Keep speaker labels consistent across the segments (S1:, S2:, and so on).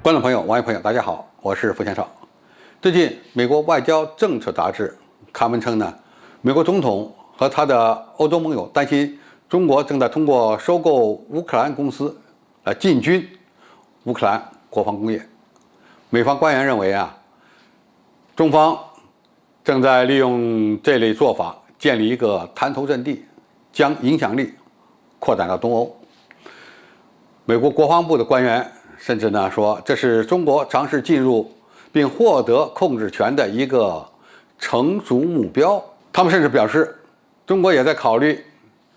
S1: 观众朋友、网友朋友，大家好，我是付先少。最近，美国外交政策杂志刊文称呢，美国总统和他的欧洲盟友担心中国正在通过收购乌克兰公司来进军乌克兰国防工业。美方官员认为中方正在利用这类做法建立一个滩头阵地，将影响力扩展到东欧。美国国防部的官员甚至说，这是中国尝试进入并获得控制权的一个成熟目标。他们甚至表示，中国也在考虑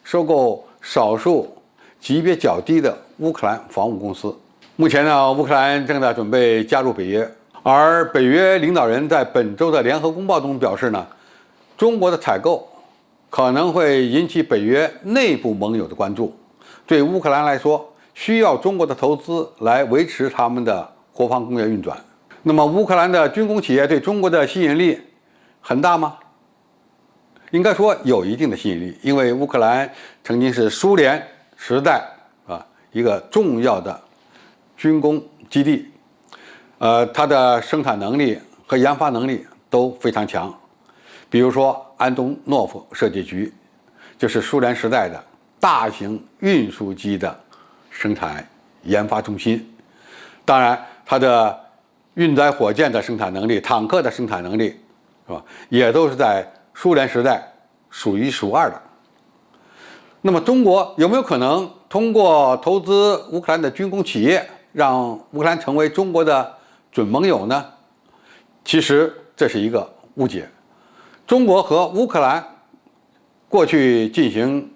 S1: 收购少数级别较低的乌克兰防务公司。目前乌克兰正在准备加入北约，而北约领导人在本周的联合公报中表示中国的采购可能会引起北约内部盟友的关注。对乌克兰来说，需要中国的投资来维持他们的国防工业运转。那么，乌克兰的军工企业对中国的吸引力很大吗？应该说有一定的吸引力，因为乌克兰曾经是苏联时代一个重要的军工基地，它的生产能力和研发能力都非常强。比如说，安东诺夫设计局就是苏联时代的大型运输机的生产研发中心。当然，它的运载火箭的生产能力、坦克的生产能力，是吧，也都是在苏联时代数一数二的。那么，中国有没有可能通过投资乌克兰的军工企业，让乌克兰成为中国的准盟友呢？其实这是一个误解。中国和乌克兰过去进行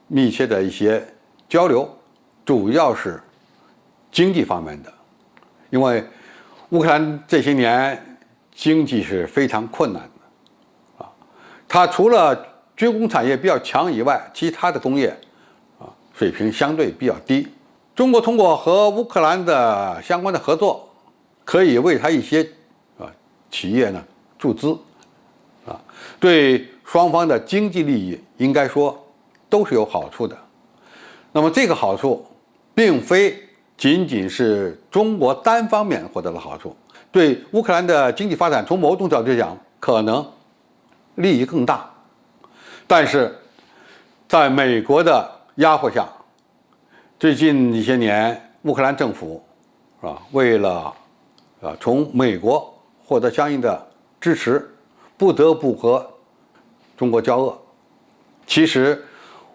S1: 密切的一些交流，主要是经济方面的，因为乌克兰这些年经济是非常困难的它除了军工产业比较强以外，其他的工业水平相对比较低。中国通过和乌克兰的相关的合作，可以为它一些企业注资对双方的经济利益应该说都是有好处的。那么这个好处并非仅仅是中国单方面获得了好处，对乌克兰的经济发展从某种角度讲可能利益更大。但是在美国的压迫下，最近一些年乌克兰政府为了从美国获得相应的支持，不得不和中国交恶。其实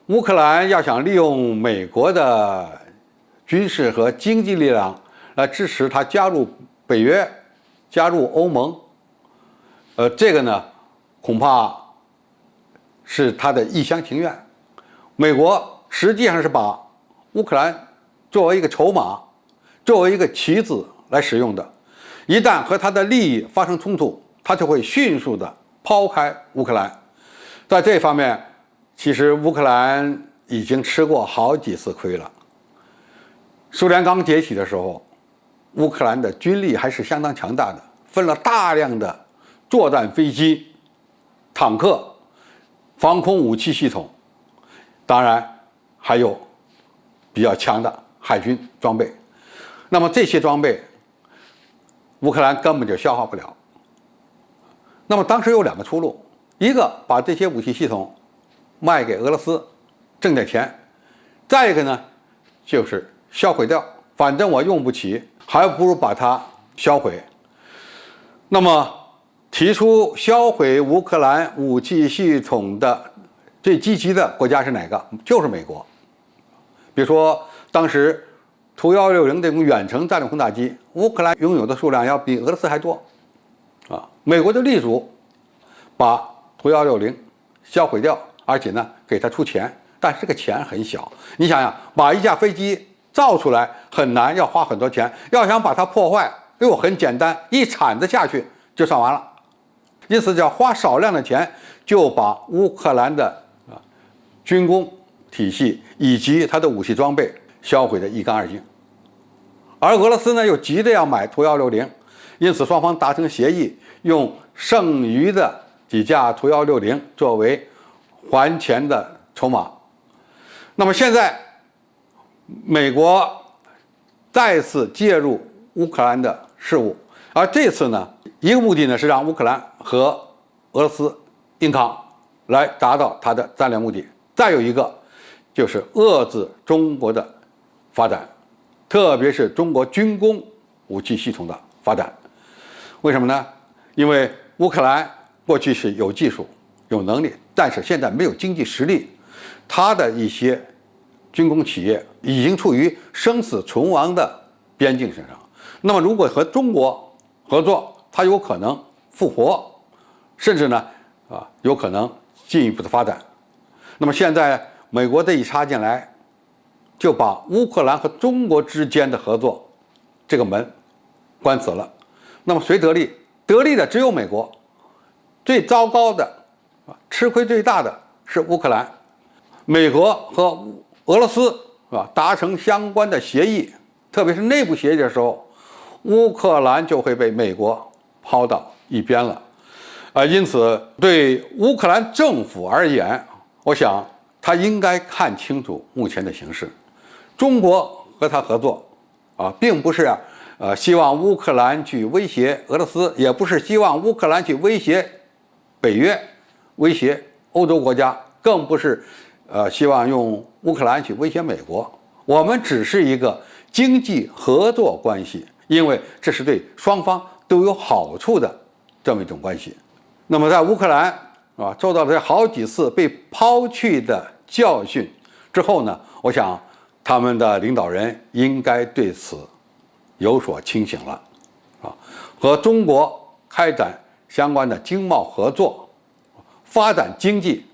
S1: 乌克兰要想利用美国的军事和经济力量来支持它加入北约、加入欧盟，这个恐怕是他的一厢情愿。美国实际上是把乌克兰作为一个筹码，作为一个棋子来使用的。一旦和他的利益发生冲突，他就会迅速的抛开乌克兰。在这方面，其实乌克兰已经吃过好几次亏了。苏联刚解体的时候，乌克兰的军力还是相当强大的，分了大量的作战飞机、坦克、防空武器系统，当然还有比较强的海军装备。那么这些装备乌克兰根本就消化不了。那么当时有两个出路，一个把这些武器系统卖给俄罗斯挣点钱，再一个就是销毁掉，反正我用不起，还不如把它销毁。那么提出销毁乌克兰武器系统的最积极的国家是哪个？就是美国。比如说当时图160这种远程战略轰炸机，乌克兰拥有的数量要比俄罗斯还多美国就力主把图160销毁掉，而且给他出钱，但是这个钱很小。你想想，把一架飞机造出来很难，要花很多钱，要想把它破坏又很简单，一铲子下去就算完了。因此要花少量的钱就把乌克兰的军工体系以及它的武器装备销毁得一干二净。而俄罗斯又急着要买图160，因此双方达成协议，用剩余的几架图160作为还钱的筹码。那么现在美国再次介入乌克兰的事务。而这次呢，一个目的呢是让乌克兰和俄罗斯硬抗，来达到它的战略目的；再有一个就是遏制中国的发展，特别是中国军工武器系统的发展。为什么呢？因为乌克兰过去是有技术、有能力，但是现在没有经济实力，它的一些军工企业已经处于生死存亡的边境上。那么，如果和中国合作，它有可能复活，甚至呢，有可能进一步的发展。那么现在美国这一插进来，就把乌克兰和中国之间的合作这个门关死了。那么谁得利？得利的只有美国。最糟糕的，吃亏最大的是乌克兰。美国和俄罗斯达成相关的协议，特别是内部协议的时候，乌克兰就会被美国抛到一边了。因此对乌克兰政府而言，我想他应该看清楚目前的形势。中国和他合作并不是希望乌克兰去威胁俄罗斯，也不是希望乌克兰去威胁北约、威胁欧洲国家，更不是希望用乌克兰去威胁美国。我们只是一个经济合作关系，因为这是对双方都有好处的这么一种关系。那么在乌克兰受到了好几次被抛弃的教训之后呢，我想他们的领导人应该对此有所清醒了和中国开展相关的经贸合作，发展经济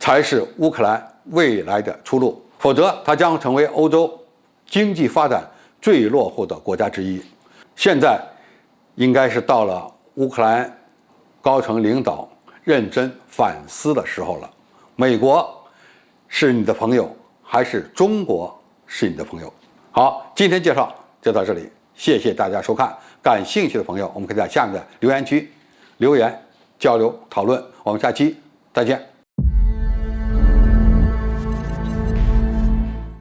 S1: 才是乌克兰未来的出路，否则它将成为欧洲经济发展最落后的国家之一。现在应该是到了乌克兰高层领导认真反思的时候了。美国是你的朋友，还是中国是你的朋友？好，今天介绍就到这里，谢谢大家收看。感兴趣的朋友，我们可以在下面的留言区留言交流讨论。我们下期再见。